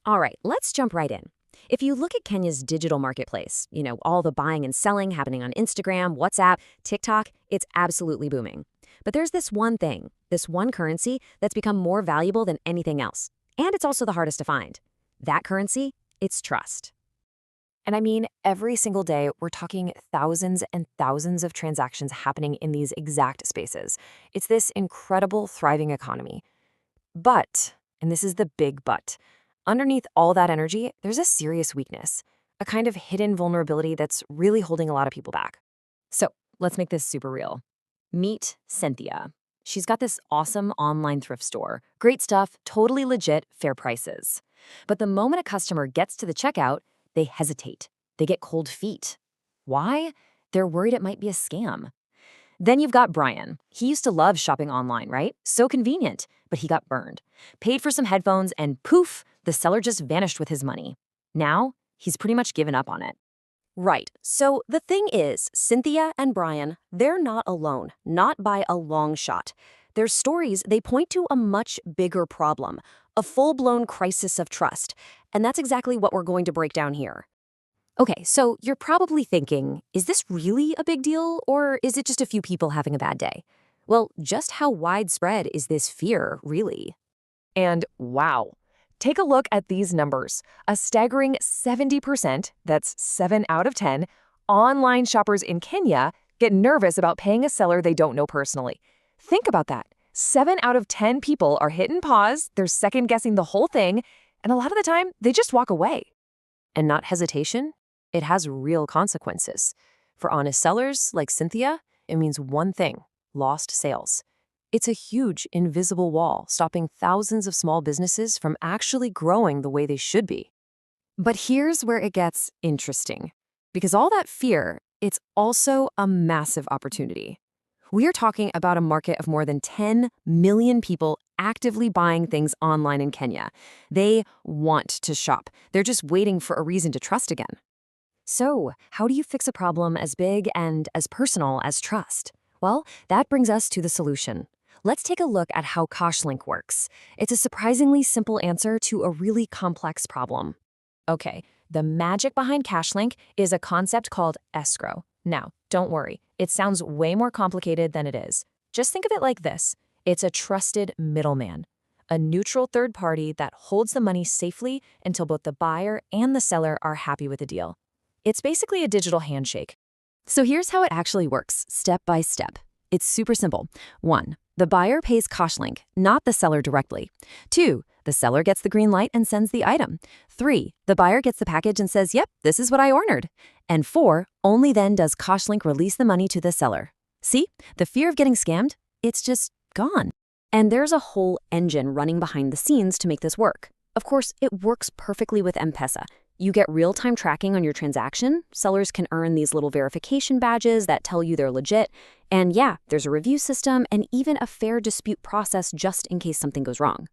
All right, let's jump right in. If you look at Kenya's digital marketplace, all the buying and selling happening on Instagram, WhatsApp, TikTok, it's absolutely booming. But there's this one thing, this one currency that's become more valuable than anything else. And it's also the hardest to find. That currency, it's trust. And I mean, every single day, we're talking thousands and thousands of transactions happening in these exact spaces. It's this incredible, thriving economy. But, and this is the big but, underneath all that energy, there's a serious weakness, a kind of hidden vulnerability that's really holding a lot of people back. So let's make this super real. Meet Cynthia. She's got this awesome online thrift store. Great stuff, totally legit, fair prices. But the moment a customer gets to the checkout, they hesitate. They get cold feet. Why? They're worried it might be a scam. Then you've got Brian. He used to love shopping online, right? So convenient, but he got burned. Paid for some headphones and poof, the seller just vanished with his money. Now, he's pretty much given up on it. Right. So the thing is, Cynthia and Brian, they're not alone, not by a long shot. Their stories, they point to a much bigger problem, a full-blown crisis of trust. And that's exactly what we're going to break down here. Okay, so you're probably thinking, is this really a big deal, or is it just a few people having a bad day? Well, just how widespread is this fear, really? And wow, take a look at these numbers. A staggering 70%, that's 7 out of 10, online shoppers in Kenya get nervous about paying a seller they don't know personally. Think about that. 7 out of 10 people are hitting pause, they're second-guessing the whole thing, and a lot of the time, they just walk away. And not hesitation? It has real consequences. For honest sellers like Cynthia, it means one thing: lost sales. It's a huge, invisible wall stopping thousands of small businesses from actually growing the way they should be. But here's where it gets interesting. Because all that fear, it's also a massive opportunity. We are talking about a market of more than 10 million people actively buying things online in Kenya. They want to shop. They're just waiting for a reason to trust again. So, how do you fix a problem as big and as personal as trust? Well, that brings us to the solution. Let's take a look at how KashLink works. It's a surprisingly simple answer to a really complex problem. Okay, the magic behind KashLink is a concept called escrow. Now, don't worry, it sounds way more complicated than it is. Just think of it like this. It's a trusted middleman, a neutral third party that holds the money safely until both the buyer and the seller are happy with the deal. It's basically a digital handshake. So here's how it actually works, step by step. It's super simple. 1. The buyer pays KashLink, not the seller directly. 2. The seller gets the green light and sends the item. 3. The buyer gets the package and says, yep, this is what I ordered. And 4. Only then does KashLink release the money to the seller. See? The fear of getting scammed? It's just gone. And there's a whole engine running behind the scenes to make this work. Of course, it works perfectly with M-Pesa. You get real-time tracking on your transaction. Sellers can earn these little verification badges that tell you they're legit. And yeah, there's a review system and even a fair dispute process just in case something goes wrong.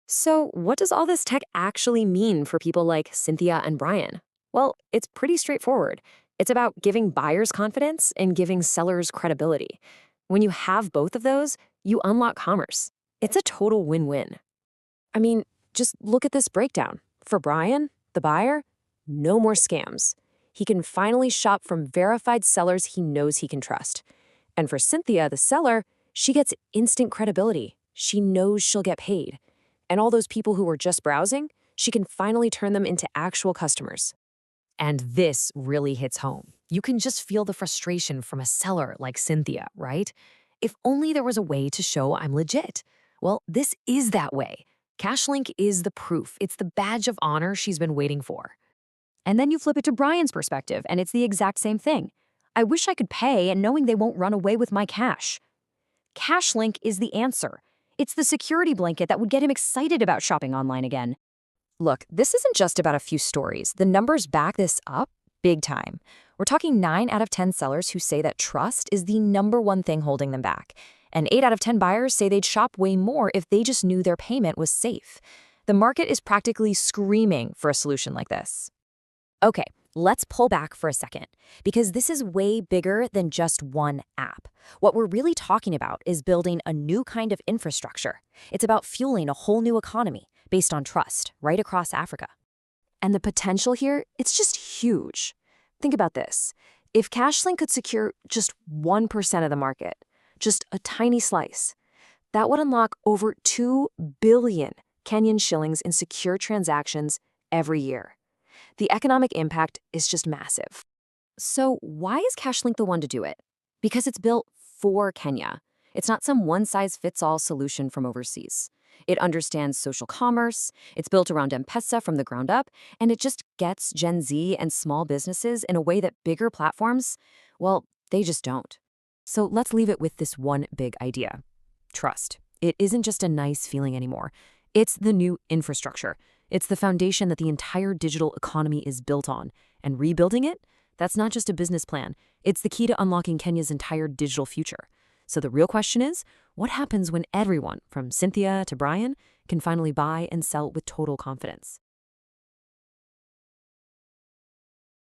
So what does all this tech actually mean for people like Cynthia and Brian? Well, it's pretty straightforward. It's about giving buyers confidence and giving sellers credibility. When you have both of those, you unlock commerce. It's a total win-win. I mean, just look at this breakdown. For Brian, the buyer, no more scams. He can finally shop from verified sellers he knows he can trust. And for Cynthia, the seller, she gets instant credibility. She knows she'll get paid. And all those people who were just browsing, she can finally turn them into actual customers. And this really hits home. You can just feel the frustration from a seller like Cynthia, right? If only there was a way to show I'm legit. Well, this is that way. KashLink is the proof. It's the badge of honor she's been waiting for. And then you flip it to Brian's perspective, and it's the exact same thing. I wish I could pay and knowing they won't run away with my cash. KashLink is the answer. It's the security blanket that would get him excited about shopping online again. Look, this isn't just about a few stories. The numbers back this up big time. We're talking 9 out of 10 sellers who say that trust is the #1 thing holding them back. And 8 out of 10 buyers say they'd shop way more if they just knew their payment was safe. The market is practically screaming for a solution like this. Okay, let's pull back for a second, because this is way bigger than just one app. What we're really talking about is building a new kind of infrastructure. It's about fueling a whole new economy, based on trust, right across Africa. And the potential here, it's just huge. Think about this. If KashLink could secure just 1% of the market, just a tiny slice, that would unlock over 2 billion Kenyan shillings in secure transactions every year. The economic impact is just massive. So why is KashLink the one to do it? Because it's built for Kenya. It's not some one-size-fits-all solution from overseas. It understands social commerce, it's built around M-Pesa from the ground up, and it just gets Gen Z and small businesses in a way that bigger platforms, well, they just don't. So let's leave it with this one big idea. Trust. It isn't just a nice feeling anymore. It's the new infrastructure. It's the foundation that the entire digital economy is built on. And rebuilding it? That's not just a business plan. It's the key to unlocking Kenya's entire digital future. So the real question is, what happens when everyone, from Cynthia to Brian, can finally buy and sell with total confidence?